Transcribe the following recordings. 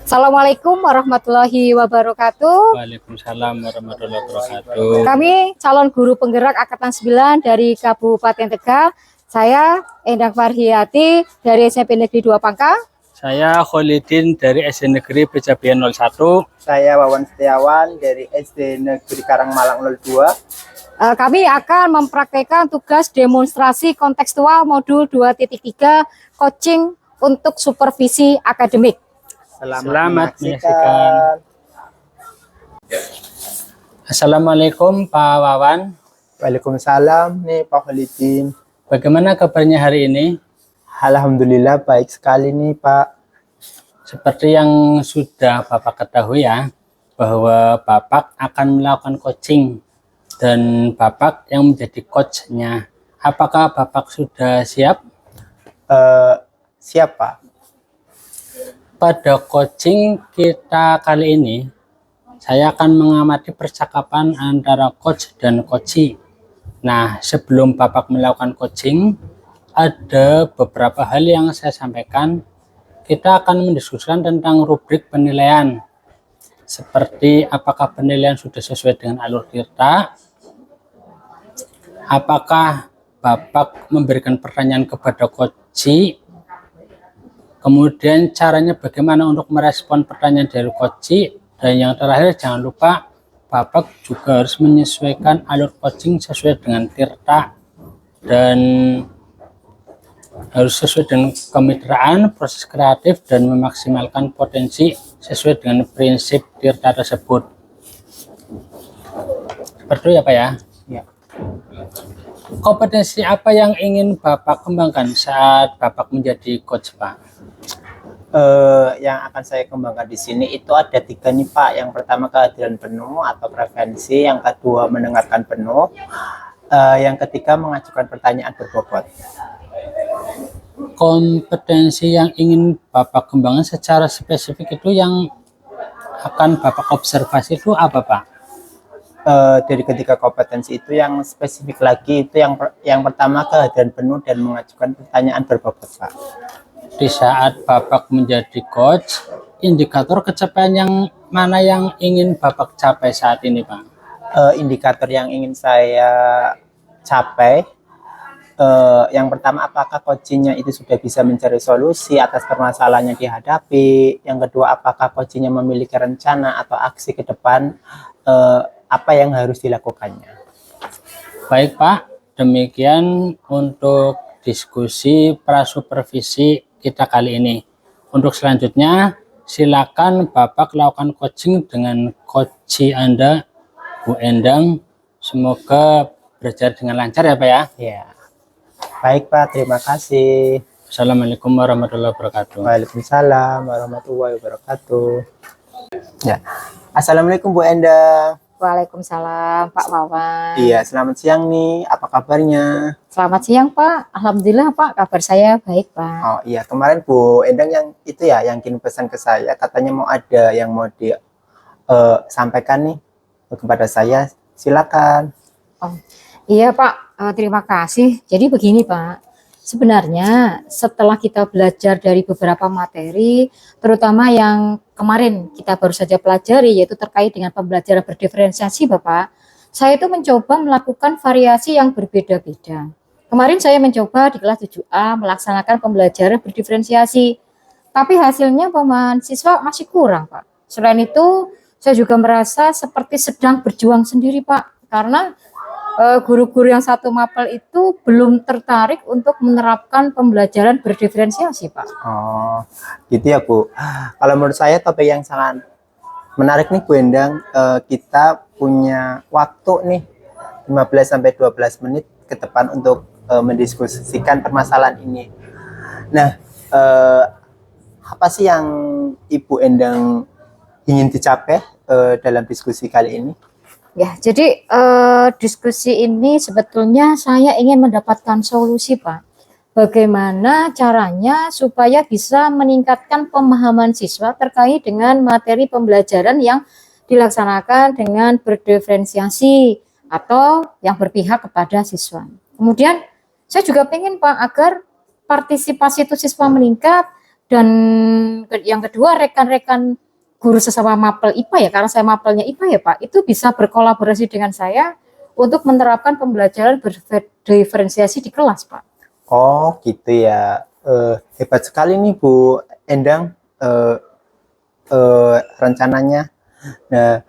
Assalamualaikum warahmatullahi wabarakatuh. Waalaikumsalam warahmatullahi wabarakatuh. Kami calon guru penggerak Angkatan 9 dari Kabupaten Tegal. Saya Endang Farhiyati dari SMP Negeri 2 Pangkal. Saya Kholidin dari SD Negeri Pejabian 01. Saya Wawan Setiawan dari SD Negeri Karangmalang 02. Kami akan mempraktekkan tugas demonstrasi kontekstual modul 2.3 coaching untuk supervisi akademik. Selamat menyaksikan. Assalamualaikum Pak Wawan. Waalaikumsalam nih Pak Kholidin. Bagaimana kabarnya hari ini? Alhamdulillah baik sekali nih Pak. Seperti yang sudah Bapak ketahui ya, bahwa Bapak akan melakukan coaching dan Bapak yang menjadi coachnya. Apakah Bapak sudah siap? Siap Pak. Pada coaching kita kali ini, saya akan mengamati percakapan antara coach dan coachee. Nah, sebelum Bapak melakukan coaching, ada beberapa hal yang saya sampaikan. Kita akan mendiskusikan tentang rubrik penilaian, seperti apakah penilaian sudah sesuai dengan alur tirta, apakah Bapak memberikan pertanyaan kepada coachee, kemudian caranya bagaimana untuk merespon pertanyaan dari coachee, dan yang terakhir jangan lupa Bapak juga harus menyesuaikan alur coaching sesuai dengan tirta dan harus sesuai dengan kemitraan, proses kreatif, dan memaksimalkan potensi sesuai dengan prinsip tirta tersebut. Seperti itu ya Pak ya? Ya. Kompetensi apa yang ingin Bapak kembangkan saat Bapak menjadi coach Pak? Yang akan saya kembangkan di sini itu ada 3 nih Pak. Yang pertama kehadiran penuh atau prevensi, yang kedua mendengarkan penuh, yang ketiga mengajukan pertanyaan berbobot. Kompetensi yang ingin Bapak kembangkan secara spesifik itu yang akan Bapak observasi itu apa Pak? Dari ketiga kompetensi itu yang spesifik lagi itu yang pertama kehadiran penuh dan mengajukan pertanyaan berbobot Pak. Di saat Bapak menjadi coach, indikator capaian yang mana yang ingin Bapak capai saat ini Pak? Indikator yang ingin saya capai, yang pertama apakah coachingnya itu sudah bisa mencari solusi atas permasalahan yang dihadapi. Yang kedua apakah coachingnya memiliki rencana atau aksi ke depan, apa yang harus dilakukannya. Baik Pak, demikian untuk diskusi prasupervisi kita kali ini. Untuk selanjutnya silakan Bapak lakukan coaching dengan coachee Anda, Bu Endang. Semoga berjalan dengan lancar ya Pak ya. Ya. Baik Pak, terima kasih. Assalamualaikum warahmatullahi wabarakatuh. Waalaikumsalam warahmatullahi wabarakatuh. Ya. Assalamualaikum Bu Endang. Waalaikumsalam Pak Wawan. Iya, selamat siang nih. Apa kabarnya? Selamat siang Pak. Alhamdulillah Pak, kabar saya baik Pak. Oh iya, kemarin Bu Endang yang itu ya, yang kirim pesan ke saya, katanya mau ada yang mau disampaikan nih kepada saya. Silakan. Oh, iya Pak, terima kasih. Jadi begini Pak, sebenarnya setelah kita belajar dari beberapa materi, terutama yang kemarin kita baru saja pelajari, yaitu terkait dengan pembelajaran berdiferensiasi Bapak, saya itu mencoba melakukan variasi yang berbeda-beda. Kemarin saya mencoba di kelas 7A melaksanakan pembelajaran berdiferensiasi, tapi hasilnya pemahaman siswa masih kurang Pak. Selain itu, saya juga merasa seperti sedang berjuang sendiri Pak, karena guru-guru yang satu mapel itu belum tertarik untuk menerapkan pembelajaran berdiferensiasi Pak. Oh, gitu ya Bu. Kalau menurut saya topik yang sangat menarik nih Bu Endang. Kita punya waktu nih 15-12 menit ke depan untuk mendiskusikan permasalahan ini. Nah, apa sih yang Ibu Endang ingin dicapai dalam diskusi kali ini? Ya, jadi diskusi ini sebetulnya saya ingin mendapatkan solusi Pak. Bagaimana caranya supaya bisa meningkatkan pemahaman siswa terkait dengan materi pembelajaran yang dilaksanakan dengan berdiferensiasi atau yang berpihak kepada siswa. Kemudian saya juga ingin Pak agar partisipasi itu siswa meningkat Dan yang kedua, rekan-rekan guru sesama mapel IPA ya, karena saya mapelnya IPA ya Pak, itu bisa berkolaborasi dengan saya untuk menerapkan pembelajaran berdiferensiasi di kelas Pak. Oh gitu ya. Hebat sekali nih Bu Endang rencananya. Nah,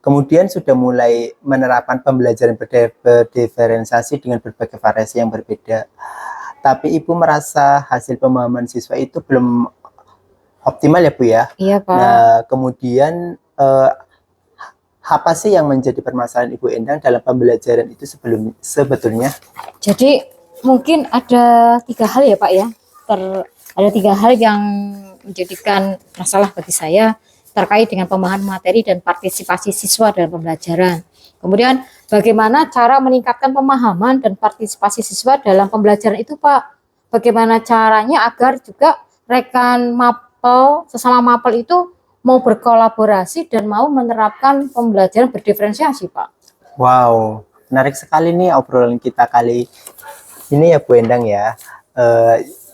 kemudian sudah mulai menerapkan pembelajaran berdiferensiasi dengan berbagai variasi yang berbeda. Tapi Ibu merasa hasil pemahaman siswa itu belum optimal ya Bu ya? Iya Pak. Nah, kemudian apa sih yang menjadi permasalahan Ibu Endang dalam pembelajaran itu sebetulnya? Jadi mungkin ada 3 hal ya Pak ya. Ada 3 hal yang menjadikan masalah bagi saya terkait dengan pemahaman materi dan partisipasi siswa dalam pembelajaran. Kemudian bagaimana cara meningkatkan pemahaman dan partisipasi siswa dalam pembelajaran itu Pak? Bagaimana caranya agar juga rekan mapel, sesama mapel itu mau berkolaborasi dan mau menerapkan pembelajaran berdiferensiasi Pak? Wow, menarik sekali nih obrolan kita kali ini ya Bu Endang ya.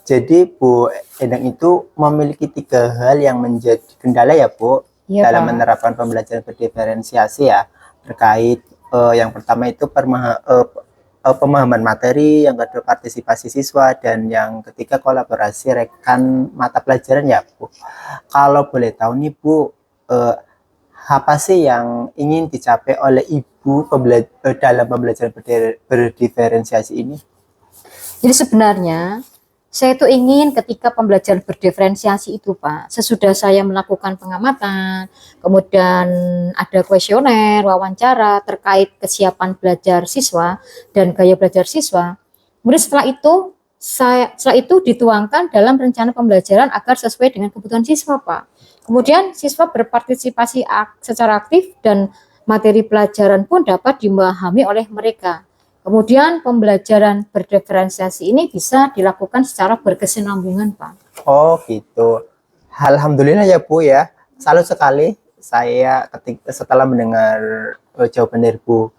Jadi Bu Endang itu memiliki 3 hal yang menjadi kendala ya Bu dalam Pak. menerapkan pembelajaran berdiferensiasi ya. Terkait yang pertama itu pemahaman materi, yang kedua partisipasi siswa, dan yang ketiga kolaborasi rekan mata pelajaran ya Bu. Kalau boleh tahu nih Bu, apa sih yang ingin dicapai oleh Ibu dalam pembelajaran berdiferensiasi ini? Jadi sebenarnya saya itu ingin ketika pembelajaran berdiferensiasi itu Pak, sesudah saya melakukan pengamatan, kemudian ada kuesioner, wawancara terkait kesiapan belajar siswa dan gaya belajar siswa. Kemudian setelah itu dituangkan dalam rencana pembelajaran agar sesuai dengan kebutuhan siswa Pak. Kemudian siswa berpartisipasi secara aktif dan materi pelajaran pun dapat dimahami oleh mereka. Kemudian pembelajaran berdiferensiasi ini bisa dilakukan secara berkesinambungan, Pak. Oh gitu. Alhamdulillah ya Bu ya. Salut sekali saya setelah mendengar jawaban dari Bu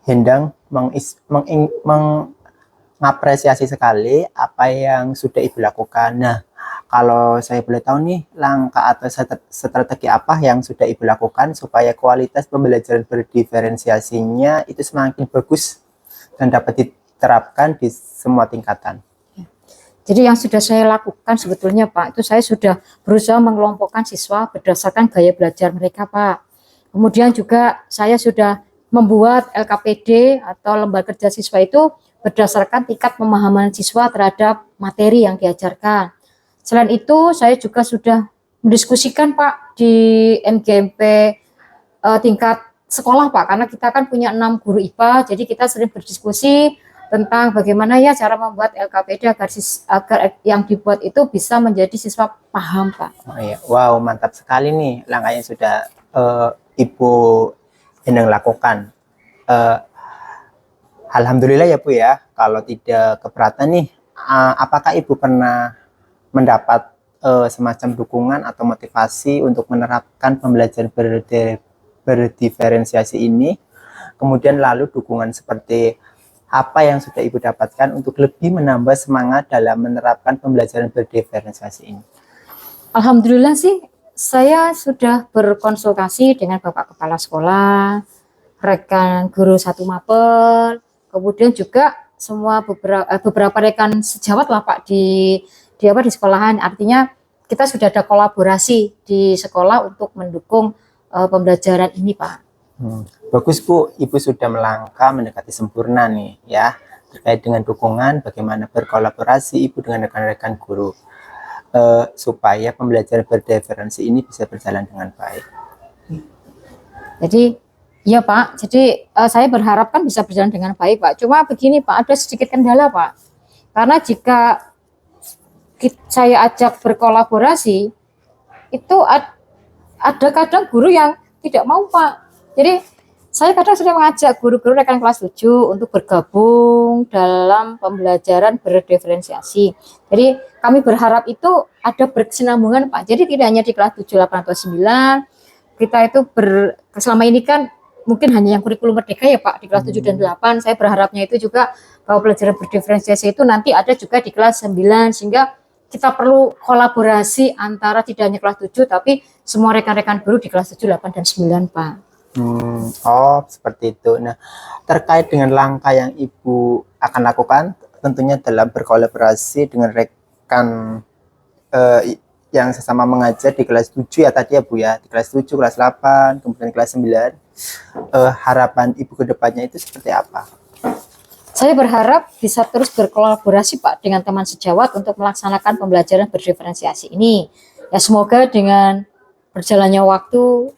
Endang mengapresiasi sekali apa yang sudah Ibu lakukan. Nah, kalau saya boleh tahu nih, langkah atau strategi apa yang sudah Ibu lakukan supaya kualitas pembelajaran berdiferensiasinya itu semakin bagus dan dapat diterapkan di semua tingkatan. Jadi yang sudah saya lakukan sebetulnya Pak, itu saya sudah berusaha mengelompokkan siswa berdasarkan gaya belajar mereka Pak. Kemudian juga saya sudah membuat LKPD atau lembaga kerja siswa itu berdasarkan tingkat pemahaman siswa terhadap materi yang diajarkan. Selain itu saya juga sudah mendiskusikan Pak di MGMP tingkat sekolah Pak, karena kita kan punya 6 guru IPA, jadi kita sering berdiskusi tentang bagaimana ya cara membuat LKPD agar yang dibuat itu bisa menjadi siswa paham Pak. Oh, iya. Wow, mantap sekali nih langkah yang sudah Ibu Endang lakukan. Alhamdulillah ya Bu ya, kalau tidak keberatan nih, apakah Ibu pernah mendapat semacam dukungan atau motivasi untuk menerapkan pembelajaran berdiferensiasi ini, kemudian lalu dukungan seperti apa yang sudah Ibu dapatkan untuk lebih menambah semangat dalam menerapkan pembelajaran berdiferensiasi ini? Alhamdulillah sih saya sudah berkonsultasi dengan Bapak Kepala Sekolah, rekan guru 1 mapel, kemudian juga semua beberapa rekan sejawat lah Pak di sekolahan. Artinya kita sudah ada kolaborasi di sekolah untuk mendukung pembelajaran ini Pak. Bagus Bu, Ibu sudah melangkah mendekati sempurna nih ya, terkait dengan dukungan bagaimana berkolaborasi Ibu dengan rekan-rekan guru supaya pembelajaran berdiferensiasi ini bisa berjalan dengan baik. Jadi ya Pak, jadi saya berharap kan bisa berjalan dengan baik Pak. Cuma begini Pak, ada sedikit kendala Pak, karena jika saya ajak berkolaborasi itu ada kadang guru yang tidak mau Pak. Jadi saya kadang sudah mengajak guru-guru rekan kelas 7 untuk bergabung dalam pembelajaran berdiferensiasi. Jadi kami berharap itu ada berkesinambungan Pak. Jadi tidak hanya di kelas 7, 8, atau 9. Kita itu selama ini kan mungkin hanya yang kurikulum merdeka ya Pak, di kelas 7 dan 8. Saya berharapnya itu juga bahwa pelajaran berdiferensiasi itu nanti ada juga di kelas 9, sehingga kita perlu kolaborasi antara tidak hanya kelas 7 tapi semua rekan-rekan guru di kelas 7, 8 dan 9, Pak. Oh, seperti itu. Nah, terkait dengan langkah yang Ibu akan lakukan, tentunya dalam berkolaborasi dengan rekan yang sesama mengajar di kelas 7 ya tadi ya Bu ya, di kelas 7, kelas 8, kemudian kelas 9. Harapan Ibu ke depannya itu seperti apa? Saya berharap bisa terus berkolaborasi Pak dengan teman sejawat untuk melaksanakan pembelajaran berdiferensiasi ini. Ya semoga dengan berjalannya waktu,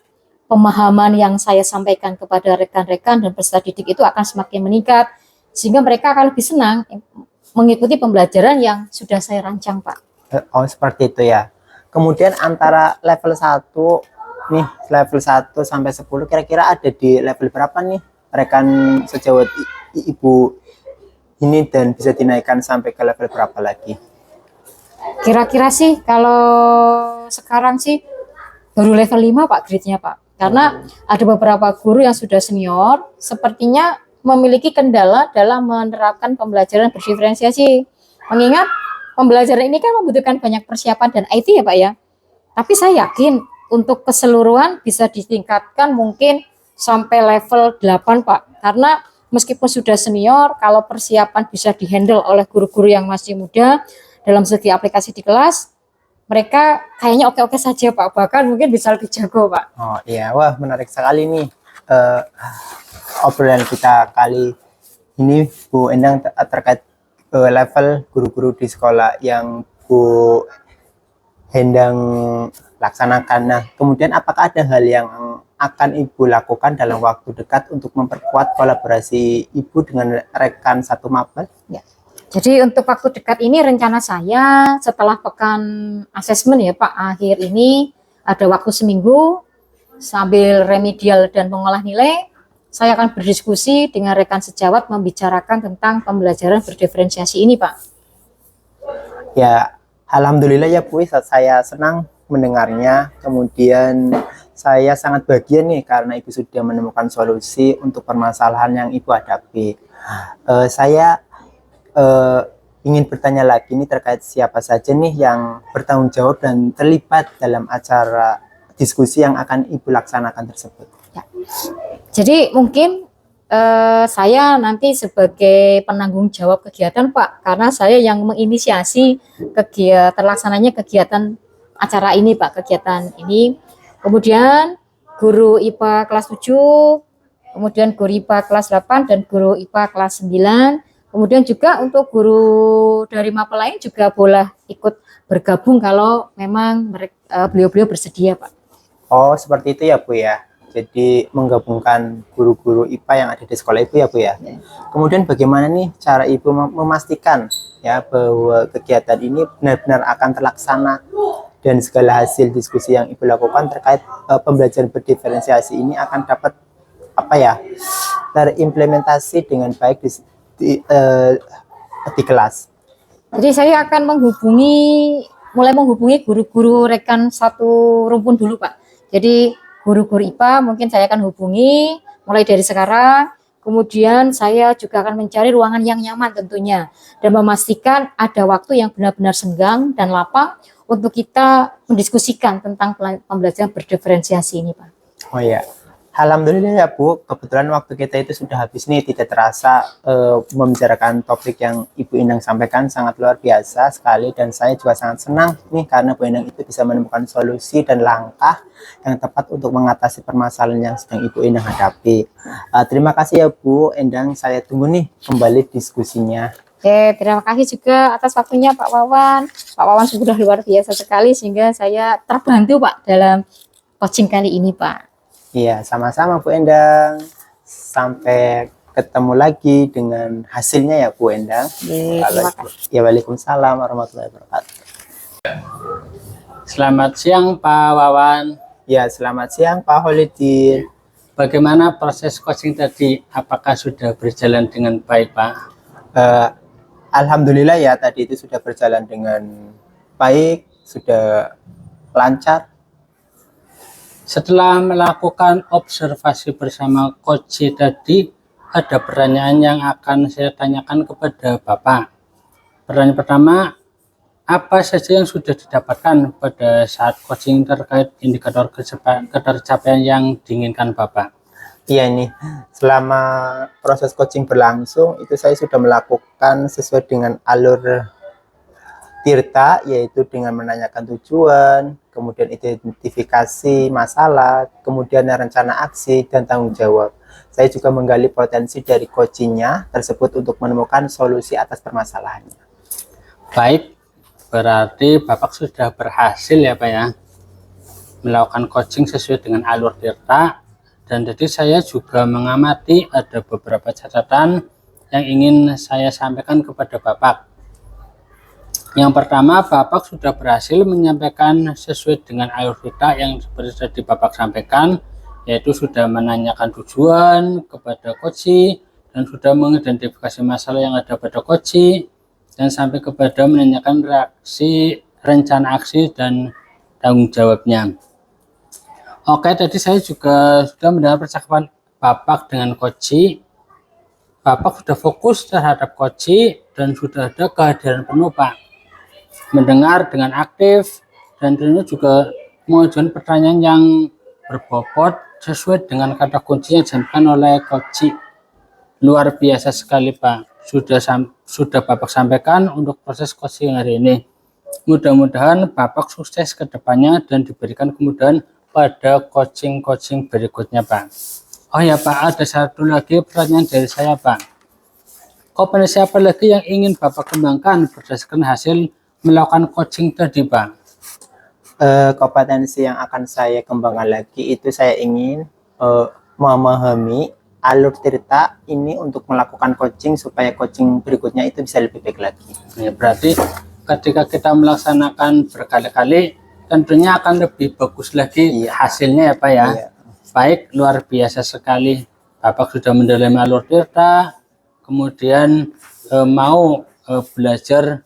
pemahaman yang saya sampaikan kepada rekan-rekan dan peserta didik itu akan semakin meningkat, sehingga mereka akan lebih senang mengikuti pembelajaran yang sudah saya rancang, Pak. Oh, seperti itu ya. Kemudian antara level 1 nih, level 1 sampai 10 kira-kira ada di level berapa nih rekan sejawat Ibu ini dan bisa dinaikkan sampai ke level berapa lagi? Kira-kira sih kalau sekarang sih baru level 5 Pak grade-nya Pak. Karena ada beberapa guru yang sudah senior sepertinya memiliki kendala dalam menerapkan pembelajaran berdiferensiasi. Mengingat pembelajaran ini kan membutuhkan banyak persiapan dan IT ya Pak ya. Tapi saya yakin untuk keseluruhan bisa ditingkatkan mungkin sampai level 8 Pak. Karena meskipun sudah senior, kalau persiapan bisa dihandle oleh guru-guru yang masih muda dalam segi aplikasi di kelas, mereka kayaknya oke-oke saja Pak, bahkan mungkin bisa lebih jago Pak. Oh iya, wah menarik sekali nih obrolan kita kali ini Bu Endang terkait level guru-guru di sekolah yang Bu Endang laksanakan. Nah, kemudian apakah ada hal yang akan Ibu lakukan dalam waktu dekat untuk memperkuat kolaborasi Ibu dengan rekan satu mapel? Ya. Jadi untuk waktu dekat ini rencana saya setelah pekan asesmen ya Pak, akhir ini ada waktu seminggu sambil remedial dan mengolah nilai, saya akan berdiskusi dengan rekan sejawat membicarakan tentang pembelajaran berdiferensiasi ini Pak. Ya, alhamdulillah ya Bu, saya senang mendengarnya. Kemudian saya sangat bahagia nih karena Ibu sudah menemukan solusi untuk permasalahan yang Ibu hadapi. Saya ingin bertanya lagi nih terkait siapa saja nih yang bertanggung jawab dan terlibat dalam acara diskusi yang akan Ibu laksanakan tersebut. Ya. Jadi mungkin saya nanti sebagai penanggung jawab kegiatan Pak, karena saya yang menginisiasi terlaksananya kegiatan acara ini Pak, kegiatan ini. Kemudian guru IPA kelas 7, kemudian guru IPA kelas 8 dan guru IPA kelas 9. Kemudian juga untuk guru dari mapel lain juga boleh ikut bergabung kalau memang beliau-beliau bersedia Pak. Oh, seperti itu ya Bu ya. Jadi menggabungkan guru-guru IPA yang ada di sekolah Ibu ya Bu ya. Kemudian bagaimana nih cara Ibu memastikan ya bahwa kegiatan ini benar-benar akan terlaksana dan segala hasil diskusi yang Ibu lakukan terkait pembelajaran berdiferensiasi ini akan dapat terimplementasi dengan baik di kelas. Jadi saya akan mulai menghubungi guru-guru rekan satu rumpun dulu Pak. Jadi guru-guru IPA mungkin saya akan hubungi mulai dari sekarang. Kemudian saya juga akan mencari ruangan yang nyaman tentunya dan memastikan ada waktu yang benar-benar senggang dan lapang untuk kita mendiskusikan tentang pembelajaran berdiferensiasi ini Pak. Oh ya, alhamdulillah ya Bu, kebetulan waktu kita itu sudah habis nih, tidak terasa membicarakan topik yang Ibu Endang sampaikan sangat luar biasa sekali dan saya juga sangat senang nih karena Bu Endang itu bisa menemukan solusi dan langkah yang tepat untuk mengatasi permasalahan yang sedang Ibu Endang hadapi. Terima kasih ya Bu Endang, saya tunggu nih kembali diskusinya. Oke, terima kasih juga atas waktunya Pak Wawan. Pak Wawan sudah luar biasa sekali sehingga saya terbantu Pak dalam coaching kali ini Pak. Iya, sama-sama Bu Endang. Sampai ketemu lagi dengan hasilnya ya Bu Endang. Terima kasih. Ya, waalaikumsalam warahmatullahi wabarakatuh. Selamat siang Pak Wawan. Ya, selamat siang Pak Holidin. Bagaimana proses coaching tadi? Apakah sudah berjalan dengan baik Pak? Alhamdulillah ya, tadi itu sudah berjalan dengan baik, sudah lancar. Setelah melakukan observasi bersama Coach tadi, ada pertanyaan yang akan saya tanyakan kepada Bapak. Pertanyaan pertama, apa saja yang sudah didapatkan pada saat coaching terkait indikator ketercapaian yang diinginkan Bapak? Iya nih, selama proses coaching berlangsung itu saya sudah melakukan sesuai dengan alur Tirta, yaitu dengan menanyakan tujuan, kemudian identifikasi masalah, kemudian rencana aksi dan tanggung jawab. Saya juga menggali potensi dari coachingnya tersebut untuk menemukan solusi atas permasalahannya. Baik, berarti Bapak sudah berhasil ya Pak ya melakukan coaching sesuai dengan alur Tirta. Dan jadi saya juga mengamati ada beberapa catatan yang ingin saya sampaikan kepada Bapak. Yang pertama, Bapak sudah berhasil menyampaikan sesuai dengan alur Tirta yang seperti tadi Bapak sampaikan, yaitu sudah menanyakan tujuan kepada coach dan sudah mengidentifikasi masalah yang ada pada coach dan sampai kepada menanyakan reaksi, rencana aksi dan tanggung jawabnya. Oke, tadi saya juga sudah mendengar percakapan Bapak dengan coach. Bapak sudah fokus terhadap coach dan sudah ada kehadiran penuh Pak. Mendengar dengan aktif dan tentunya juga mengajukan pertanyaan yang berbobot sesuai dengan kata kunci yang disampaikan oleh coach. Luar biasa sekali Pak, sudah Bapak sampaikan untuk proses coaching hari ini. Mudah-mudahan Bapak sukses ke depannya dan diberikan kemudahan pada coaching berikutnya Pak. Oh ya Pak, ada satu lagi pertanyaan dari saya Pak. Kompetensi apa lagi yang ingin Bapak kembangkan berdasarkan hasil melakukan coaching tadi Pak? Kompetensi yang akan saya kembangkan lagi itu saya ingin memahami alur Tirta ini untuk melakukan coaching supaya coaching berikutnya itu bisa lebih baik lagi. Ya, berarti ketika kita melaksanakan berkali-kali tentunya akan lebih bagus lagi hasilnya ya Pak ya. Iya. Baik, luar biasa sekali Bapak sudah mendalami alur Tirta, kemudian mau belajar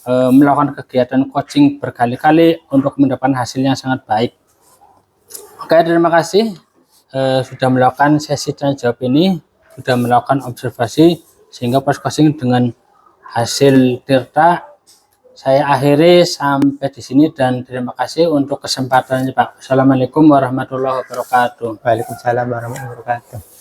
melakukan kegiatan coaching berkali-kali untuk mendapatkan hasil yang sangat baik. Oke, terima kasih sudah melakukan sesi tanya jawab ini, sudah melakukan observasi sehingga pas coaching dengan hasil Tirta. Saya akhiri sampai di sini dan terima kasih untuk kesempatannya Pak. Assalamualaikum warahmatullahi wabarakatuh. Waalaikumsalam warahmatullahi wabarakatuh.